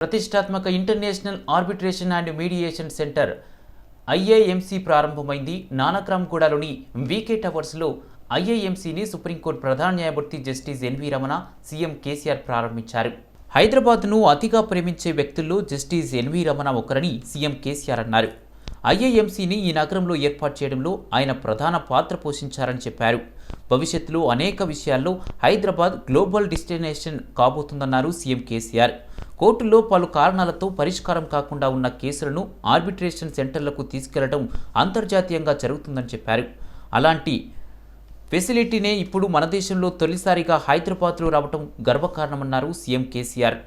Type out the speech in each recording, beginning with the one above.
ప్రతిష్టాత్మక international arbitration and mediation centre IAMC ప్రారంభమైంది. నానక్రామ్గూడలోని వీకే టవర్స్లో ఐఏఎంసీని సుప్రీంకోర్టు ప్రధాన న్యాయమూర్తి justice NV Ramana, CM KCR ప్రారంభించారు. హైదరాబాద్ను అతిగా ప్రేమించే వ్యక్తుల్లో జస్టిస్ ఎన్వి రమణ ఒకరని సీఎం కేసీఆర్ అన్నారు. ఐఏఎంసీని ఈ నగరంలో ఏర్పాటు చేయడంలో ఆయన ప్రధాన పాత్ర పోషించారని చెప్పారు. భవిష్యత్తులో అనేక విషయాల్లో హైదరాబాద్ గ్లోబల్ డెస్టినేషన్ కాబోతుందన్నారు సీఎం కేసీఆర్. కోర్టులో పలు కారణాలతో పరిష్కారం కాకుండా ఉన్న కేసులను ఆర్బిట్రేషన్ సెంటర్లకు తీసుకెళ్లడం అంతర్జాతీయంగా జరుగుతుందని చెప్పారు. అలాంటి ఫెసిలిటీనే ఇప్పుడు మన దేశంలో తొలిసారిగా హైదరాబాద్లో రావడం గర్వకారణమన్నారు సీఎం కేసీఆర్.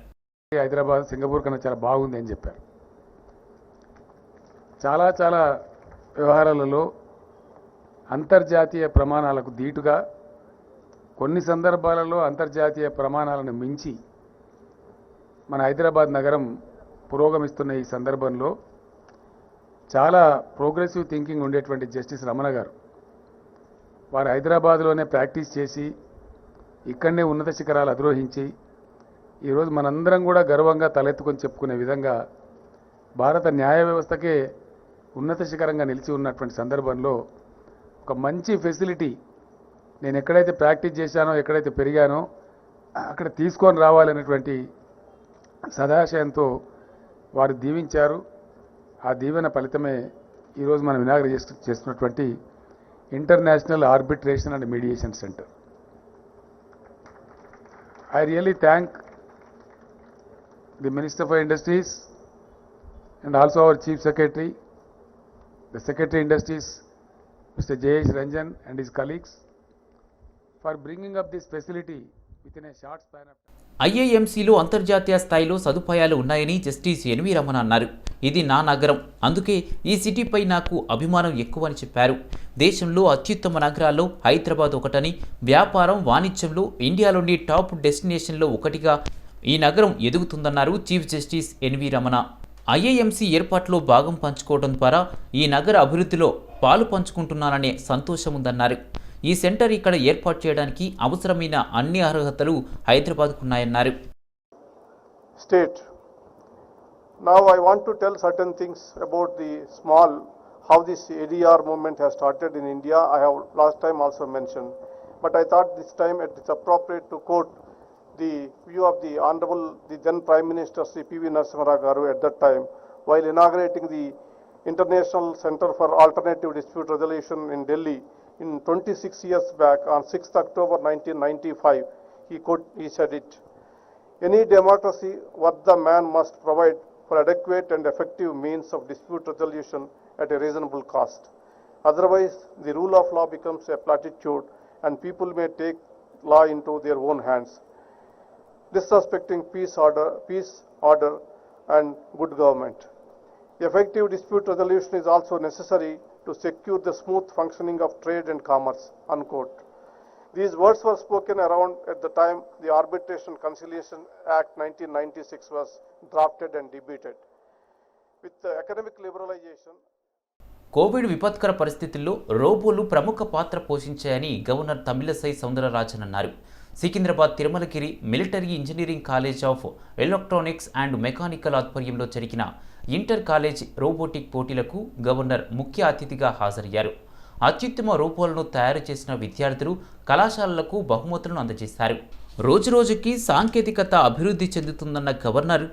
హైదరాబాద్ సింగపూర్ కన్నా చాలా బాగుంది అని చెప్పారు. చాలా వ్యవహారాలలో అంతర్జాతీయ ప్రమాణాలకు దీటుగా, కొన్ని సందర్భాలలో అంతర్జాతీయ ప్రమాణాలను మించి మన హైదరాబాద్ నగరం పురోగమిస్తున్న ఈ సందర్భంలో చాలా ప్రోగ్రెసివ్ థింకింగ్ ఉండేటువంటి జస్టిస్ రమణ గారు వారు హైదరాబాద్లోనే ప్రాక్టీస్ చేసి ఇక్కడనే ఉన్నత శిఖరాలు అధిరోహించి ఈరోజు మనందరం కూడా గర్వంగా తలెత్తుకొని చెప్పుకునే విధంగా భారత న్యాయ వ్యవస్థకే ఉన్నత శిఖరంగా నిలిచి ఉన్నటువంటి సందర్భంలో ఒక మంచి ఫెసిలిటీ నేను ఎక్కడైతే ప్రాక్టీస్ చేశానో, ఎక్కడైతే పెరిగానో అక్కడ తీసుకొని రావాలనేటువంటి సదాశయంతో వారు దీవించారు. ఆ దీవెన ఫలితమే ఈరోజు మనం ఇనాగ్రేట్ చేస్తున్నటువంటి international arbitration and mediation centre. I really thank the minister for industries and also our Chief Secretary, the Secretary Industries, Mr. J.S. Ranjan and his colleagues for bringing up this facility within a short span of time. ఐఏఎంసీలో అంతర్జాతీయ స్థాయిలో సదుపాయాలు ఉన్నాయని justice NV Ramana అన్నారు. ఇది నా నగరం, అందుకే ఈ సిటీపై నాకు అభిమానం ఎక్కువని చెప్పారు. దేశంలో అత్యుత్తమ నగరాల్లో హైదరాబాద్ ఒకటని, వ్యాపారం వాణిజ్యంలో ఇండియాలోని టాప్ డెస్టినేషన్లో ఒకటిగా ఈ నగరం ఎదుగుతుందన్నారు చీఫ్ జస్టిస్ ఎన్వి రమణ. ఐఏఎంసీ ఏర్పాట్లో భాగం పంచుకోవడం ద్వారా ఈ నగర అభివృద్ధిలో పాలు పంచుకుంటున్నారనే సంతోషం ఉందన్నారు. ఈ సెంటర్ ఇక్కడ ఏర్పాటు చేయడానికి అవసరమైన అన్ని అర్హతలు హైదరాబాద్కున్నాయన్నారు. State. Now I want to tell certain things about the small, how this ADR movement has started in India. I have last time also mentioned, but I thought this time it is appropriate to quote the view of the Honorable, the then Prime Minister Sri P.V. Narasimha Rao Garu at that time, while inaugurating the International Center for Alternative Dispute Resolution in Delhi in 26 years back on 6th October 1995. He said it. Any democracy worth the man must provide for adequate and effective means of dispute resolution at a reasonable cost. Otherwise, the rule of law becomes a platitude and people may take law into their own hands, disrespecting peace, order and good government. Effective dispute resolution is also necessary to secure the smooth functioning of trade and commerce, unquote. These words were spoken around at the time the Arbitration Conciliation Act 1996 was drafted and debated. With the economic liberalization, Covid విపత్కర పరిస్థితుల్లో రోబోలు ప్రముఖ పాత్ర పోషించాయని governor Tamilisai Soundararajan అన్నారు. Secunderabad Tirumalagiri military engineering college of electronics and mechanical ఆధ్వర్యంలో జరిగిన inter college robotic పోటీలకు governor ముఖ్య అతిథిగా హాజరయ్యారు. అత్యుత్తమ రోబోలను తయారు చేసిన విద్యార్థులు కళాశాలలకు బహుమతులను అందజేశారు. రోజురోజుకి సాంకేతికత అభివృద్ధి చెందుతుందన్న గవర్నర్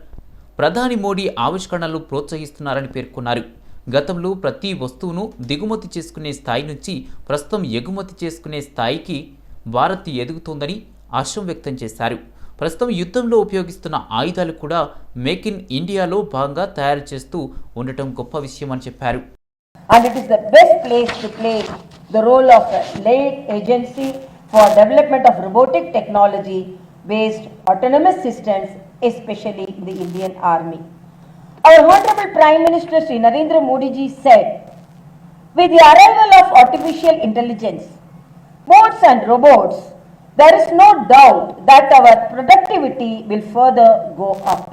ప్రధాని మోడీ ఆవిష్కరణలు ప్రోత్సహిస్తున్నారని పేర్కొన్నారు. గతంలో ప్రతి వస్తువును దిగుమతి చేసుకునే స్థాయి నుంచి ప్రస్తుతం ఎగుమతి చేసుకునే స్థాయికి భారత్ ఎదుగుతోందని హర్షం వ్యక్తం చేశారు. ప్రస్తుతం యుద్ధంలో ఉపయోగిస్తున్న ఆయుధాలు కూడా మేక్ ఇన్ ఇండియాలో భాగంగా తయారు చేస్తూ ఉండటం గొప్ప విషయం అని చెప్పారు. And it is the best place to play the role of a lead agency for development of robotic technology based autonomous systems, especially in the Indian Army. Our Honorable Prime Minister Sri Narendra Modi ji said, with the arrival of artificial intelligence, bots and robots, there is no doubt that our productivity will further go up.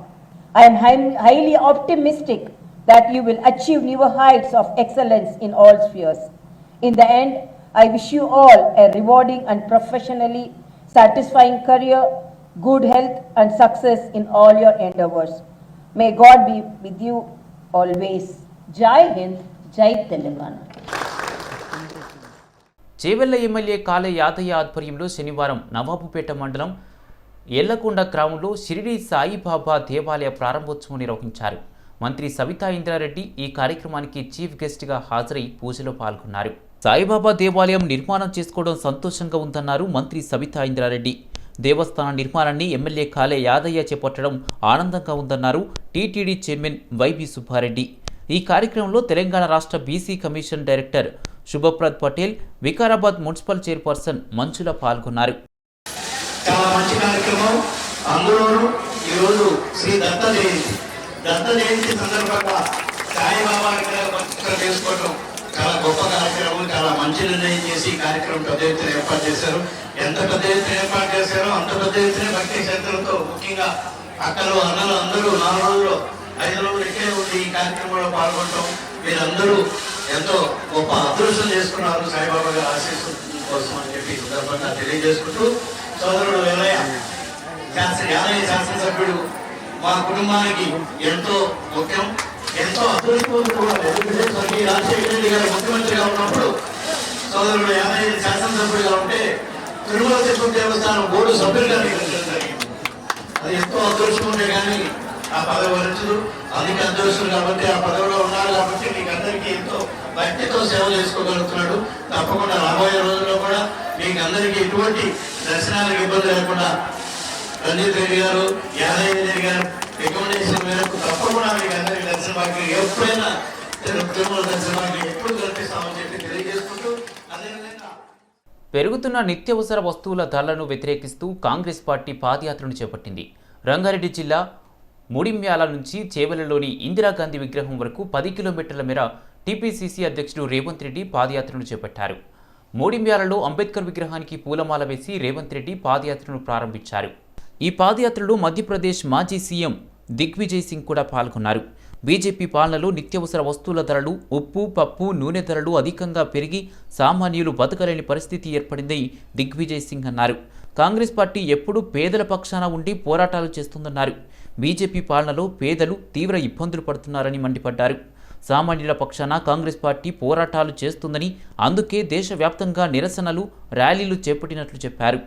I am highly optimistic that you will achieve newer heights of excellence in all spheres. In the end, I wish you all a rewarding and professionally satisfying career, good health and success in all your endeavors. May God be with you always. Jai Hind, Jai Telangana. Chevella MLA కాలే యాదయ్య ఆధ్వర్యంలో శనివారం నవాబుపేట మండలం ఎల్లకొండ గ్రామంలో షిరిడి సాయిబాబా దేవాలయ ప్రారంభోత్సవం నిర్వహించారు. మంత్రి సవితా ఇంద్రారెడ్డి ఈ కార్యక్రమానికి చీఫ్ గెస్ట్గా హాజరై పూజలో పాల్గొన్నారు. సాయిబాబా దేవాలయం నిర్మాణం చేసుకోవడం సంతోషంగా ఉందన్నారు మంత్రి సవితా ఇంద్రారెడ్డి. దేవస్థాన నిర్మాణాన్ని ఎమ్మెల్యే కాలే యాదయ్య చేపట్టడం ఆనందంగా ఉందన్నారు టీటీడీ చైర్మన్ వైబీ సుబ్బారెడ్డి. ఈ కార్యక్రమంలో తెలంగాణ రాష్ట్ర BC commission director Shubhaprad Patel, Vikarabad municipal chairperson Manjula పాల్గొన్నారు. చాలా మంచి కార్యక్రమం. అందులోనూ ఈరోజు శ్రీ దత్త జయంతి సందర్భంగా సాయిబాబా చేసుకోవడం చాలా గొప్ప కార్యక్రమం. చాలా మంచి నిర్ణయం చేసి ఈ కార్యక్రమం పెద్ద ఎత్తున ఏర్పాటు చేశారు. ఎంత పెద్ద ఎత్తున ఏర్పాటు చేశారో అంత పెద్ద ఎత్తున భక్తి శ్రద్ధలతో ముఖ్యంగా అక్కలు అన్నలు అందరూ 4 రోజులు 5 రోజులు ఇక్కడే ఉండి ఈ కార్యక్రమంలో పాల్గొనడం మీరందరూ ఎంతో గొప్ప అదృష్టం చేసుకున్నారు సాయిబాబా గారి ఆశీస్సు కోసం అని చెప్పి సందర్భంగా తెలియజేసుకుంటూ, సోదరుడు యాదయ్య శాసనసభ్యుడు మా కుటుంబానికి ఎంతో ముఖ్యం, ఎంతో అదృష్టం కూడా. ఎందుకంటే రాజశేఖర రెడ్డి గారు ముఖ్యమంత్రిగా ఉన్నప్పుడు సోదరుడు యాదయ్య శాసనసభ్యుడిగా ఉంటే తిరుమల తిరుపతి దేవస్థానం బోర్డు సభ్యులుగా నియమించడం జరిగింది. అది ఎంతో అదృష్టం ఉంటే కానీ ఆ పదవి వరించదు. అందుకే అదృష్టం కాబట్టి ఆ పదవిలో ఉన్నారు కాబట్టి మీకు అందరికీ ఎంతో భక్తితో సేవ చేసుకోగలుగుతున్నాడు. తప్పకుండా రాబోయే రోజుల్లో కూడా మీకు అందరికీ ఎటువంటి దర్శనాలకు ఇబ్బంది లేకుండా రంజిత్ రెడ్డి గారు, యాదయ్య రెడ్డి గారు రికమెండేషన్ మేరకు తప్పకుండా మీకు అందరికీ దర్శన భాగ్యం ఎప్పుడైనా తిరుమల దర్శన భాగ్యం ఎప్పుడు కల్పిస్తామని చెప్పి తెలియజేసుకుంటూ, అదేవిధంగా పెరుగుతున్న నిత్యావసర వస్తువుల ధరలను వ్యతిరేకిస్తూ కాంగ్రెస్ పార్టీ పాదయాత్రను చేపట్టింది. రంగారెడ్డి జిల్లా ముడిమ్యాల నుంచి చేవెళ్లలోని ఇందిరాగాంధీ విగ్రహం వరకు 10 కిలోమీటర్ల మేర టీపీసీసీ అధ్యక్షుడు రేవంత్ రెడ్డి పాదయాత్రను చేపట్టారు. మూడిమ్యాలలో అంబేద్కర్ విగ్రహానికి పూలమాల వేసి రేవంత్ రెడ్డి పాదయాత్రను ప్రారంభించారు. ఈ పాదయాత్రలో మధ్యప్రదేశ్ మాజీ సీఎం దిగ్విజయ్ సింగ్ కూడా పాల్గొన్నారు. బీజేపీ పాలనలో నిత్యావసర వస్తువుల ధరలు, ఉప్పు, పప్పు, నూనె ధరలు అధికంగా పెరిగి సామాన్యులు బతకలేని పరిస్థితి ఏర్పడిందని దిగ్విజయ్ సింగ్ అన్నారు. కాంగ్రెస్ పార్టీ ఎప్పుడూ పేదల పక్షాన ఉండి పోరాటాలు చేస్తుందన్నారు. బీజేపీ పాలనలో పేదలు తీవ్ర ఇబ్బందులు పడుతున్నారని మండిపడ్డారు. సామాన్యుల పక్షాన కాంగ్రెస్ పార్టీ పోరాటాలు చేస్తుందని, అందుకే దేశవ్యాప్తంగా నిరసనలు, ర్యాలీలు చేపట్టినట్లు చెప్పారు.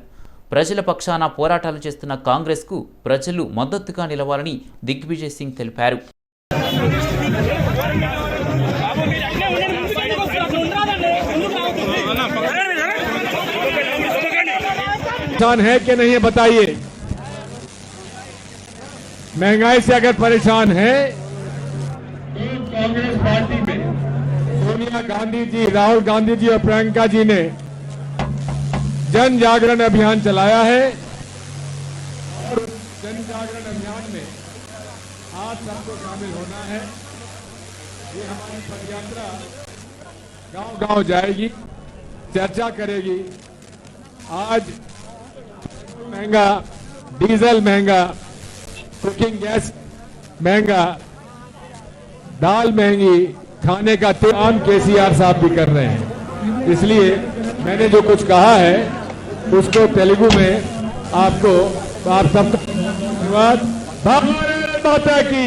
ప్రజల పక్షాన పోరాటాలు చేస్తున్న కాంగ్రెస్కు ప్రజలు మద్దతుగా నిలవాలని దిగ్విజయ్ సింగ్ తెలిపారు. परेशान है कि नहीं बताइए। महंगाई से अगर परेशान है तो कांग्रेस पार्टी में सोनिया गांधी जी, राहुल गांधी जी और प्रियंका जी ने जन जागरण अभियान चलाया है और जन जागरण अभियान में आज सबको शामिल होना है। ये हमारी पदयात्रा गांव-गांव जाएगी, चर्चा करेगी। आज महंगा, डीजल महंगा, कुकिंग गैस महंगा, दाल महंगी, खाने का काम केसीआर साहब भी कर रहे हैं। इसलिए मैंने जो कुछ कहा है उसको तेलुगु में आपको आप सबका धन्यवाद। भारत माता की,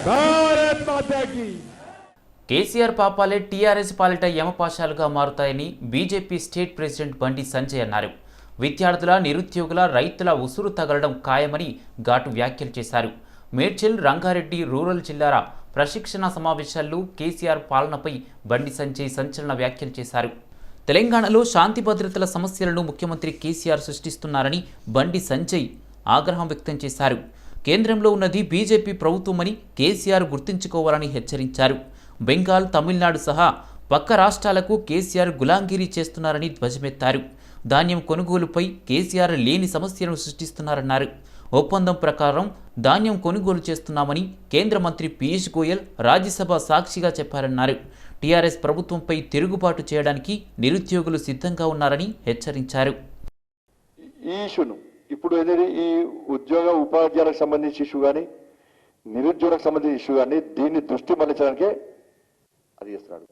भारत माता की। కేసీఆర్ పాపాలే టీఆర్ఎస్ పాలిట యమపాశాలుగా మారుతాయని BJP state president Bandi Sanjay అన్నారు. విద్యార్థుల, నిరుద్యోగుల, రైతుల ఉసురు తగలడం ఖాయమని ఘాటు వ్యాఖ్యలు చేశారు. మేడ్చల్, రంగారెడ్డి రూరల్ జిల్లాల ప్రశిక్షణ సమావేశాల్లో కేసీఆర్ పాలనపై బండి సంజయ్ సంచలన వ్యాఖ్యలు చేశారు. తెలంగాణలో శాంతి భద్రతల సమస్యలను ముఖ్యమంత్రి కేసీఆర్ సృష్టిస్తున్నారని బండి సంజయ్ ఆగ్రహం వ్యక్తం చేశారు. కేంద్రంలో ఉన్నది బీజేపీ ప్రభుత్వమని కేసీఆర్ గుర్తుంచుకోవాలని హెచ్చరించారు. బెంగాల్, తమిళనాడు సహా పక్క రాష్ట్రాలకు కేసీఆర్ గులాంగిరీ చేస్తున్నారని ధ్వజమెత్తారు. ధాన్యం కొనుగోలుపై కేసీఆర్ లేని సమస్యలను సృష్టిస్తున్నారన్నారు. ఒప్పందం ప్రకారం ధాన్యం కొనుగోలు చేస్తున్నామని కేంద్ర మంత్రి పీయూష్ గోయల్ రాజ్యసభ సాక్షిగా చెప్పారన్నారు. టీఆర్ఎస్ ప్రభుత్వంపై తిరుగుబాటు చేయడానికి నిరుద్యోగులు సిద్ధంగా ఉన్నారని హెచ్చరించారు. ఈ ఇష్యూను ఇప్పుడు ఏదైతే ఈ ఉద్యోగ ఉపాధ్యాయులకు సంబంధించి ఇష్యూ కానీ, నిరుద్యోగులకు సంబంధించిన ఇష్యూ కానీ, దీన్ని దృష్టి మళ్లించడానికే అది చేస్తున్నాడు.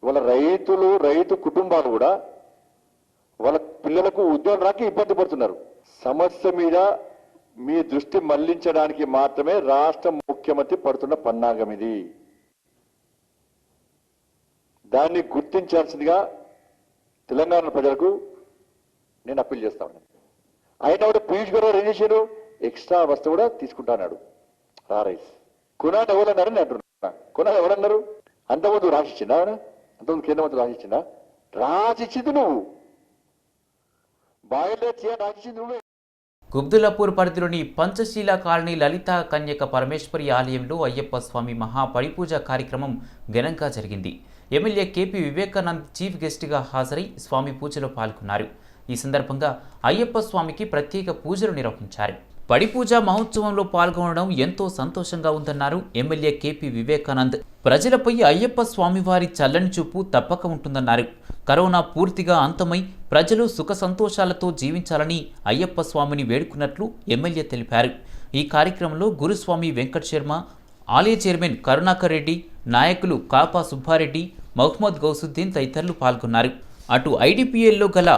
ఇవాళ రైతు కుటుంబాలు కూడా వాళ్ళ పిల్లలకు ఉద్యోగం రాక ఇబ్బంది పడుతున్నారు. సమస్య మీద మీ దృష్టి మళ్లించడానికి మాత్రమే రాష్ట్ర ముఖ్యమంత్రి పడుతున్న పన్నాగం ఇది. దాన్ని గుర్తించాల్సిందిగా తెలంగాణ ప్రజలకు నేను అప్పీల్ చేస్తా ఉన్నాను. అయినా కూడా పీయూష్ గారు ఏం చేశారు, ఎక్స్ట్రా వస్తువు కూడా తీసుకుంటాన్నాడు. రైస్ కొనాడు ఎవరన్నారని అంటున్నా. కొనాడు ఎవరన్నారు? అంతకుముందు రాసిచ్చిందా? అంతకుముందు కేంద్ర మంత్రి రాసిచ్చిందా? రాసిచ్చింది నువ్వు, బాయిలో రాసిచ్చింది నువ్వే. కుబ్దులాపూర్ పరిధిలోని పంచశీల కాలనీ లలితా కన్యక పరమేశ్వరి ఆలయంలో అయ్యప్ప స్వామి మహాపడిపూజ కార్యక్రమం ఘనంగా జరిగింది. ఎమ్మెల్యే కేపీ వివేకానంద్ చీఫ్ గెస్ట్గా హాజరై స్వామి పూజలో పాల్గొన్నారు. ఈ సందర్భంగా అయ్యప్ప స్వామికి ప్రత్యేక పూజలు నిర్వహించారు. పడిపూజ మహోత్సవంలో పాల్గొనడం ఎంతో సంతోషంగా ఉందన్నారు ఎమ్మెల్యే కేపీ వివేకానంద్. ప్రజలపై అయ్యప్ప స్వామివారి చల్లని చూపు తప్పక ఉంటుందన్నారు. కరోనా పూర్తిగా అంతమై ప్రజలు సుఖ సంతోషాలతో జీవించాలని అయ్యప్ప స్వామిని వేడుకున్నట్లు ఎమ్మెల్యే తెలిపారు. ఈ కార్యక్రమంలో గురుస్వామి వెంకట్ శర్మ, ఆలయ చైర్మన్ కరుణాకర్ రెడ్డి, నాయకులు కాపా సుబ్బారెడ్డి, మహమ్మద్ గౌసుద్దీన్ తదితరులు పాల్గొన్నారు. అటు ఐడిపిఎల్లో గల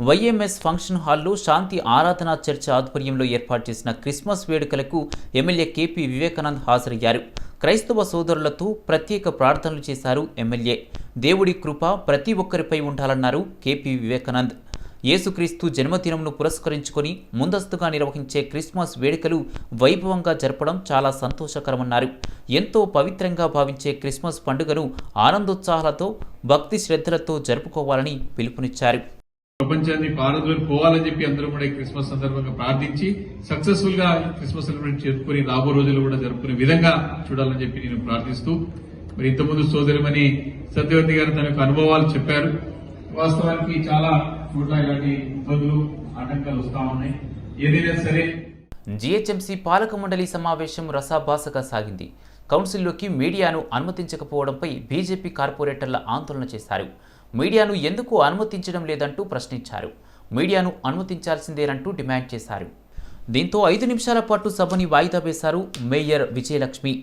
వైఎంఎస్ ఫంక్షన్ హాల్లో శాంతి ఆరాధనా చర్చ్ ఆధ్వర్యంలో ఏర్పాటు చేసిన క్రిస్మస్ వేడుకలకు ఎమ్మెల్యే కేపీ వివేకానంద్ హాజరయ్యారు. క్రైస్తవ సోదరులతో ప్రత్యేక ప్రార్థనలు చేశారు ఎమ్మెల్యే. దేవుడి కృప ప్రతి ఒక్కరిపై ఉండాలన్నారు కేపీ వివేకానంద్. యేసుక్రీస్తు జన్మదినంను పురస్కరించుకొని ముందస్తుగా నిర్వహించే క్రిస్మస్ వేడుకలు వైభవంగా జరపడం చాలా సంతోషకరమన్నారు. ఎంతో పవిత్రంగా భావించే క్రిస్మస్ పండుగను ఆనందోత్సాహాలతో భక్తి శ్రద్ధలతో జరుపుకోవాలని పిలుపునిచ్చారు. ప్రపంచాన్ని పారదోలి పోవాలని చెప్పి అందరూ కూడా ఈ క్రిస్మస్ సందర్భంగా ప్రార్థించి సక్సెస్ఫుల్ గా క్రిస్మస్ సెలబ్రేట్ జరుపుకుని రాబో రోజులు కూడా జరుపుకునే విధంగా చూడాలని చెప్పి నేను ప్రార్థిస్తూ, మరి ఇంతకుముందు సోదరిమణి సత్యవతి గారు తన యొక్క అనుభవాలు చెప్పారు. వాస్తవానికి చాలా చోట్ల ఇలాంటి ఇబ్బందులు ఆటంకాలు వస్తా ఉన్నాయి. ఏదైనా సరే జీహెచ్ఎంసీ పాలక మండలి సమావేశం రసాభాసగా సాగింది. కౌన్సిల్లోకి మీడియాను అనుమతించకపోవడంపై బీజేపీ కార్పొరేటర్ల ఆందోళన చేశారు. మీడియాను ఎందుకు అనుమతించడం లేదంటూ ప్రశ్నించారు. మీడియాను అనుమతించాల్సిందేనంటూ డిమాండ్ చేశారు. దీంతో 5 నిమిషాల పాటు సభని వాయిదా వేశారు మేయర్ విజయలక్ష్మి.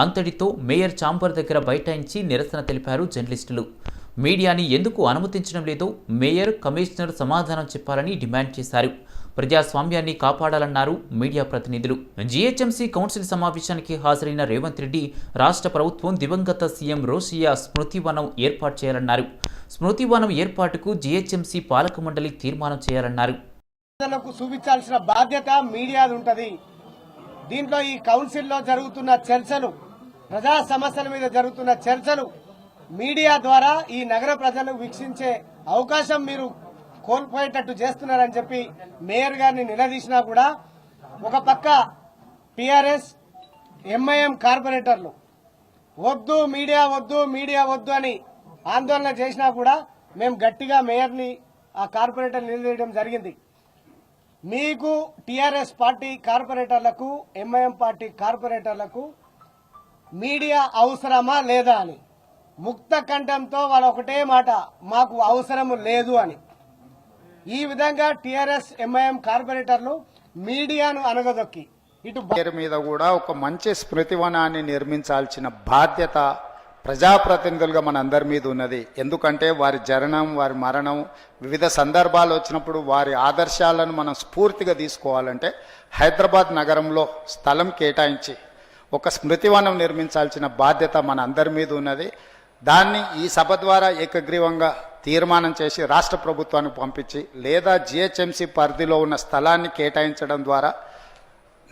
అంతటితో మేయర్ ఛాంబర్ దగ్గర బైఠాయించి నిరసన తెలిపారు జర్నలిస్టులు. మీడియాని ఎందుకు అనుమతించడం లేదో మేయర్, కమిషనర్ సమాధానం చెప్పాలని డిమాండ్ చేశారు. ప్రజాస్వామ్యాన్ని కాపాడాలన్నారు మీడియా ప్రతినిధులు. జీహెచ్ఎంసీ కౌన్సిల్ సమావేశానికి హాజరైన రేవంత్ రెడ్డి రాష్ట్ర ప్రభుత్వం దివంగత సీఎం రోషయ్య స్మృతివనం ఏర్పాటు చేయాలన్నారు. స్మృతివనం ఏర్పాటుకు జీహెచ్ఎంసీ పాలక మండలి తీర్మానం చేయాలన్నారు. ప్రజలకు చూపించాల్సిన బాధ్యత మీడియాది ఉంటది. దీంట్లో ఈ కౌన్సిల్లో జరుగుతున్న చర్చలు, ప్రజా సమస్యల మీద జరుగుతున్న చర్చలు మీడియా ద్వారా ఈ నగర ప్రజలు వీక్షించే అవకాశం మీరు కోల్పోయేటట్టు చేస్తున్నారని చెప్పి మేయర్ గారిని నిలదీసినా కూడా ఒక పక్క టీఆర్ఎస్, ఎంఐఎం కార్పొరేటర్లు వద్దు మీడియా వద్దు, మీడియా వద్దు అని ఆందోళన చేసినా కూడా మేము గట్టిగా మేయర్ని, ఆ కార్పొరేటర్ నిలదీయడం జరిగింది. మీకు టీఆర్ఎస్ పార్టీ కార్పొరేటర్లకు, ఎంఐఎం పార్టీ కార్పొరేటర్లకు మీడియా అవసరమా లేదా అని ముక్త కంఠంతో వాళ్ళు ఒకటే మాట, మాకు అవసరం లేదు అని. ఈ విధంగా టీఆర్ఎస్, ఎంఐఎం కార్పొరేటర్లు మీడియాను అనగదొక్కి ఇటు పేరు మీద కూడా ఒక మంచి స్మృతివనాన్ని నిర్మించాల్సిన బాధ్యత ప్రజాప్రతినిధులుగా మన అందరి మీద ఉన్నది. ఎందుకంటే వారి జననం, వారి మరణం, వివిధ సందర్భాలు వచ్చినప్పుడు వారి ఆదర్శాలను మనం స్ఫూర్తిగా తీసుకోవాలంటే హైదరాబాద్ నగరంలో స్థలం కేటాయించి ఒక స్మృతివనం నిర్మించాల్సిన బాధ్యత మన అందరి మీద ఉన్నది. దాన్ని ఈ సభ ద్వారా ఏకగ్రీవంగా తీర్మానం చేసి రాష్ట్ర ప్రభుత్వానికి పంపించి, లేదా జీహెచ్ఎంసీ పరిధిలో ఉన్న స్థలాన్ని కేటాయించడం ద్వారా,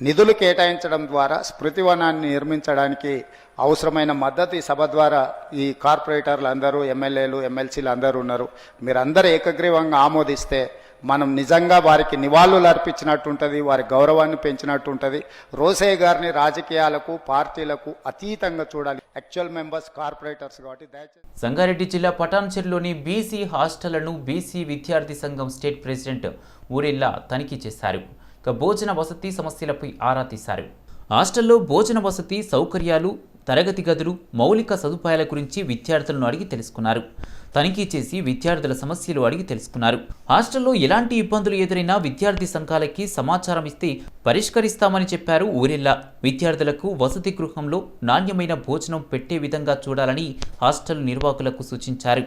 నిధులు కేటాయించడం ద్వారా స్మృతివనాన్ని నిర్మించడానికి అవసరమైన మద్దతు ఈ సభ ద్వారా ఈ కార్పొరేటర్లు అందరూ, ఎమ్మెల్యేలు, ఎమ్మెల్సీలు అందరూ ఉన్నారు. మీరందరూ ఏకగ్రీవంగా ఆమోదిస్తే మనం నిజంగా వారికి నివాళులు అర్పించినట్టు ఉంటుంది, వారి గౌరవాన్ని పెంచినట్టు ఉంటుంది. రోసయ్య గారిని రాజకీయాలకు, పార్టీలకు అతీతంగా చూడాలి. యాక్చువల్ మెంబర్స్ కార్పొరేటర్స్ కాబట్టి దయచేసి. సంగారెడ్డి జిల్లా పటాన్చెరులోని బీసీ హాస్టళ్లను బీసీ విద్యార్థి సంఘం స్టేట్ ప్రెసిడెంట్ ఊరెల్లా తనిఖీ చేశారు. భోజన వసతి సమస్యలపై ఆరా తీశారు. హాస్టల్లో భోజన వసతి సౌకర్యాలు, తరగతి గదులు, మౌలిక సదుపాయాల గురించి విద్యార్థులను అడిగి తెలుసుకున్నారు. తనిఖీ చేసి విద్యార్థుల సమస్యలు అడిగి తెలుసుకున్నారు. హాస్టల్లో ఎలాంటి ఇబ్బందులు ఎదురైనా విద్యార్థి సంఘాలకి సమాచారం ఇస్తే పరిష్కరిస్తామని చెప్పారు ఊరెల్లా. విద్యార్థులకు వసతి గృహంలో నాణ్యమైన భోజనం పెట్టే విధంగా చూడాలని హాస్టల్ నిర్వాహకులకు సూచించారు.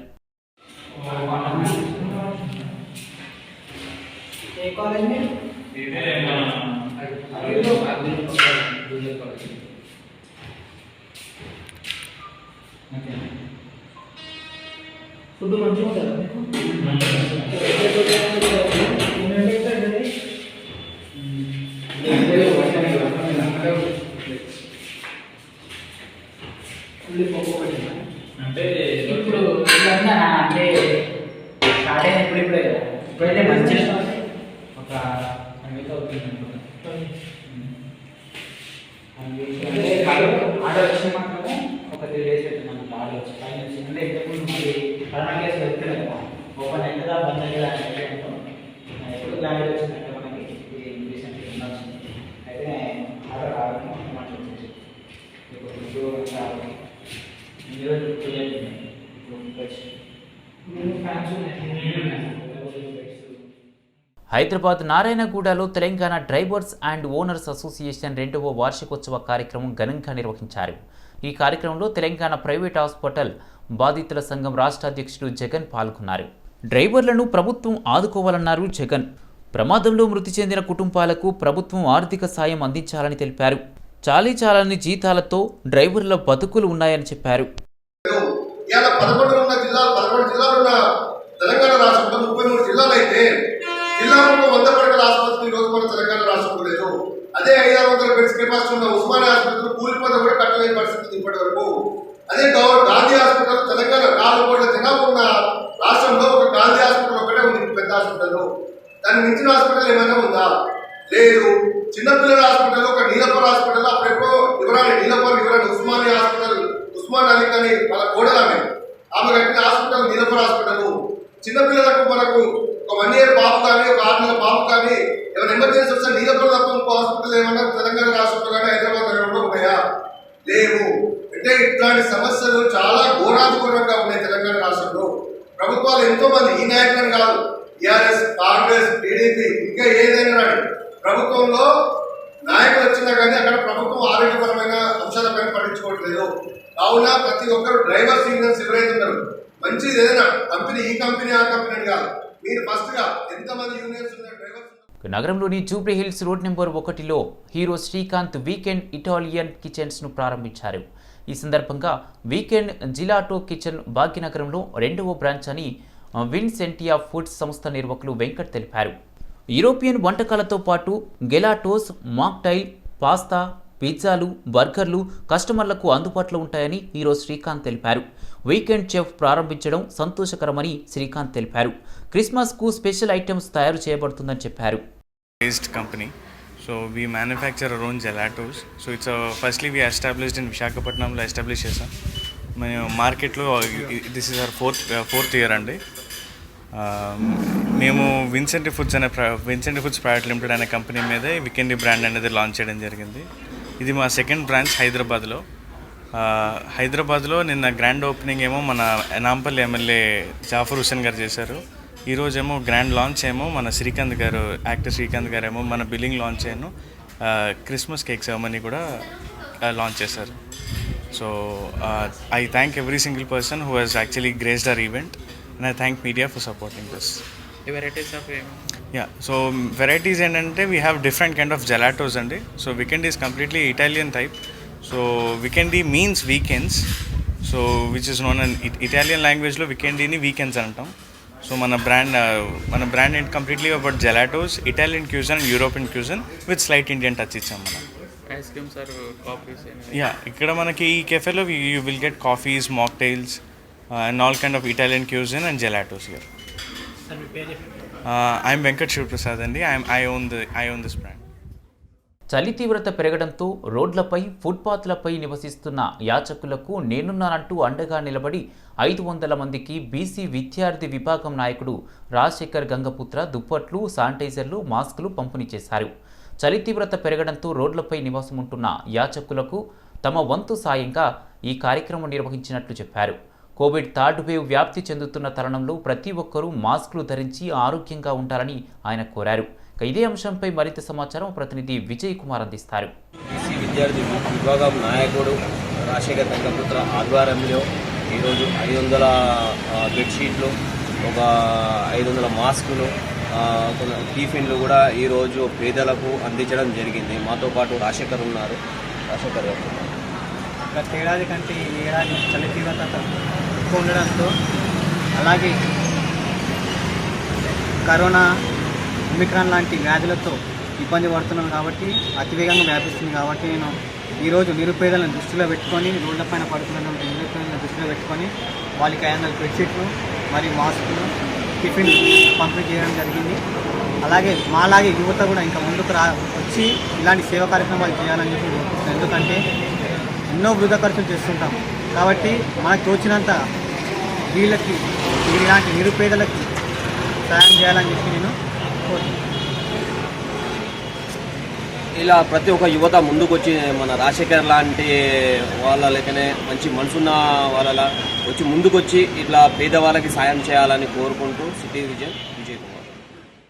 ఫుడ్ మంచిగా అంటే ఇప్పుడు అంటే స్టార్ట్ అయిన ఇప్పుడైతే మంచిగా ఒక ఆర్డర్ వచ్చిన మాత్రమే ఒక 3 days అవుతుంది ఆర్డర్ వచ్చి అంటే ఇంతకుముందు మరి కరోనా కేసు వెళ్తున్నాయి కదా ఓపెన్ అవుతుందా బంద్ అవుతుందా అంటే ఎప్పుడు క్లారిటీ వచ్చిందంటే మనకి రీసెంట్గా ఉండాల్సింది అయితే ఆర్డర్ రావడం మాట్లాడుతుంది ఇప్పుడు ఈరోజు హైదరాబాద్ నారాయణగూడలో Telangana drivers and owners association 2వ వార్షికోత్సవ కార్యక్రమం ఘనంగా నిర్వహించారు. ఈ కార్యక్రమంలో తెలంగాణ ప్రైవేట్ హాస్పిటల్ బాధితుల సంఘం రాష్ట్ర అధ్యక్షుడు జగన్ పాల్గొన్నారు. డ్రైవర్లను ప్రభుత్వం ఆదుకోవాలన్నారు జగన్. ప్రమాదంలో మృతి చెందిన కుటుంబాలకు ప్రభుత్వం ఆర్థిక సాయం అందించాలని తెలిపారు. చాలీచాలని జీతాలతో డ్రైవర్ల బతుకులు ఉన్నాయని చెప్పారు. తెలంగాణ రాష్ట్రంలో 33 జిల్లాలు అయితే జిల్లాలో 100 పడకల ఆసుపత్రి ఈ రోజు మన తెలంగాణ రాష్ట్రంలో లేదు. అదే 500 బెడ్స్ కెపాసిటీ ఉన్న ఉస్మానియా ఆసుపత్రులు కూలిపోతే కూడా కట్టలేని పరిస్థితి ఇప్పటి వరకు. అదే గాంధీ హాస్పిటల్ తెలంగాణ 4 కోట్ల జనాభా ఉన్న రాష్ట్రంలో ఒక గాంధీ హాస్పిటల్ ఒకటే ఉంది, పెద్ద హాస్పిటల్. దాన్ని మించిన హాస్పిటల్ ఏమైనా ఉందా? లేదు. చిన్నపిల్లల హాస్పిటల్ ఒక నీలపర్ హాస్పిటల్ అప్పుడెప్పుడో ఇవ్వరాని ఉస్మానియా హాస్పిటల్, ఉస్మాన్ అలీ కానీ వాళ్ళ కోడలామె ఆమె కట్టిన హాస్పిటల్ నీలపర్ హాస్పిటల్. చిన్నపిల్లలకు మనకు ఒక 1 year బాబు కానీ ఒక 6 నెలల బాబు కానీ ఏమైనా ఎమర్జెన్సీ వస్తే నీలపర్ తప్ప ఇంకో హాస్పిటల్ ఏమన్నా తెలంగాణ రాష్ట్రంలో కానీ హైదరాబాద్ నగరంలో ఉన్నాయా? లేవు. అంటే ఇట్లాంటి సమస్యలు చాలా ఘోరాఘోరంగా ఉన్నాయి తెలంగాణ రాష్ట్రంలో. ప్రభుత్వాలు ఎంతో మంది, ఈ నాయకులను కాదు, టీఆర్ఎస్, కాంగ్రెస్, టీడీపీ ఇంకా ఏదైనా రాని ప్రభుత్వంలో నాయకులు వచ్చినా కానీ అక్కడ ప్రభుత్వం ఆరోగ్యపరమైన అంశాలపైన పట్టించుకోవట్లేదు. కావున ప్రతి ఒక్కరు డ్రైవర్స్ యూనియన్స్ ఎవరైతే ఉన్నారు, మంచిది ఏదైనా కంపెనీ, ఈ కంపెనీ ఆ కంపెనీ కాదు, మీరు ఫస్ట్ గా ఎంతమంది యూనియన్స్ ఉన్నారు డ్రైవర్స్. నగరంలోని జూబ్లీ హిల్స్ రోడ్ నెంబర్ 1లో hero Srikanth weekend Italian kitchens ను ప్రారంభించారు. ఈ సందర్భంగా వీకెండ్ జిలాటో కిచెన్ భాగ్యనగరంలో 2వ బ్రాంచ్ అని విన్సెంటియా ఫుడ్స్ సంస్థ నిర్వాహకులు వెంకట్ తెలిపారు. యూరోపియన్ వంటకాలతో పాటు గెలాటోస్, మాక్టైల్, పాస్తా, పిజ్జాలు, బర్గర్లు కస్టమర్లకు అందుబాటులో ఉంటాయని హీరో శ్రీకాంత్ తెలిపారు. వీకెండ్ చెఫ్ ప్రారంభించడం సంతోషకరమని శ్రీకాంత్ తెలిపారు. క్రిస్మస్కు స్పెషల్ ఐటమ్స్ తయారు చేయబడుతుందని చెప్పారు. company, so we manufacture our own gelatos. So it's firstly we are established in Visakhapatnam lo establish chesam. మన మార్కెట్లో this is our fourth year అండి. మేము విన్సెంటి ఫుడ్స్ ప్రైవేట్ లిమిటెడ్ అనే కంపెనీ మీదే వీకెండ్ బ్రాండ్ అనేది లాంచ్ చేయడం జరిగింది. ఇది మా సెకండ్ బ్రాంచ్ హైదరాబాద్లో నిన్న గ్రాండ్ ఓపెనింగ్ ఏమో మన నాంపల్లి ఎమ్మెల్యే జాఫర్ హుస్సేన్ గారు చేశారు. ఈరోజేమో గ్రాండ్ లాంచ్ ఏమో మన యాక్టర్ శ్రీకాంత్ గారు ఏమో మన బిల్లింగ్ లాంచ్ అయ్యాను, క్రిస్మస్ కేక్ సెరమనీ కూడా లాంచ్ చేశారు. So I thank every single person who has actually graced our event, and I thank media for supporting this. Varieties of So varieties ఏంటంటే we have different kind of gelatos అండి. So weekend is completely Italian type. So weekendi means weekends, so which is known in Italian language లో weekendi ని weekends అంటాం. So మన brand ఏంటి completely about gelatos, Italian cuisine and European cuisine with slight Indian touch ఇచ్చాం మనం. Ice creams or coffees? ఇక్కడ మనకి ఈ కెఫేలో you will get coffees, mocktails and all kind of Italian cuisine and gelatos here. I'm Venkat Shivaprasad అండి. I own this brand. చలి తీవ్రత పెరగడంతో రోడ్లపై, ఫుట్పాత్లపై నివసిస్తున్న యాచకులకు నేనున్నానంటూ అండగా నిలబడి 500 మందికి బీసీ విద్యార్థి విభాగం నాయకుడు రాజశేఖర్ గంగపుత్ర దుప్పట్లు, శానిటైజర్లు, మాస్కులు పంపిణీ చేశారు. చలి తీవ్రత పెరగడంతో రోడ్లపై నివాసం ఉంటున్న యాచకులకు తమ వంతు సాయంగా ఈ కార్యక్రమం నిర్వహించినట్లు చెప్పారు. కోవిడ్ థర్డ్ వేవ్ వ్యాప్తి చెందుతున్న తరుణంలో ప్రతి ఒక్కరూ మాస్కులు ధరించి ఆరోగ్యంగా ఉండాలని ఆయన కోరారు. ఇదే అంశంపై మరింత సమాచారం ప్రతినిధి విజయ్ కుమార్ అందిస్తారు. బీసీ విద్యార్థి విభాగం నాయకుడు రాజశేఖర్ గంగపుత్ర ఆధ్వర్యంలో ఈరోజు 500 బెడ్షీట్లు, ఒక 500 మాస్కులు, టిఫిన్లు కూడా ఈరోజు పేదలకు అందించడం జరిగింది. మాతో పాటు రాజశేఖర్ ఉన్నారు. రాజశేఖర్ గారు గత ఏడాది కంటే ఈ ఏడాది చలి తీవ్రత ఎక్కువ ఉండడంతో, అలాగే కరోనా, ఒమిక్రాన్ లాంటి వ్యాధులతో ఇబ్బంది పడుతున్నాను కాబట్టి, అతివేగంగా వ్యాపిస్తుంది కాబట్టి నేను ఈరోజు నిరుపేదలను దృష్టిలో పెట్టుకొని, రోడ్లపైన పడుతున్న నిరుపేదలను దృష్టిలో పెట్టుకొని వాళ్ళకి 500 బెడ్షీట్లు మరియు మాస్కులు, టిఫిన్ పంపిణీ చేయడం జరిగింది. అలాగే మాలాగే యువత కూడా ఇంకా ముందుకు వచ్చి ఇలాంటి సేవా కార్యక్రమాలు చేయాలని చెప్పి కోరుకుంటున్నాను. ఎందుకంటే ఎన్నో వృధా ఖర్చులు చేస్తుంటాం కాబట్టి మనకు తోచినంత వీళ్ళకి, ఇలాంటి నిరుపేదలకి సాయం చేయాలని చెప్పి నేను కోరుకుంటున్నాను. ఇలా ప్రతి ఒక్క యువత ముందుకొచ్చి మన రాజశేఖర్ లాంటి వాళ్ళ లెక్కనే మంచి మనసున్న వాళ్ళ వచ్చి ముందుకొచ్చి ఇట్లా పేదవాళ్ళకి సాయం చేయాలని కోరుకుంటూ సిటీ విజన్.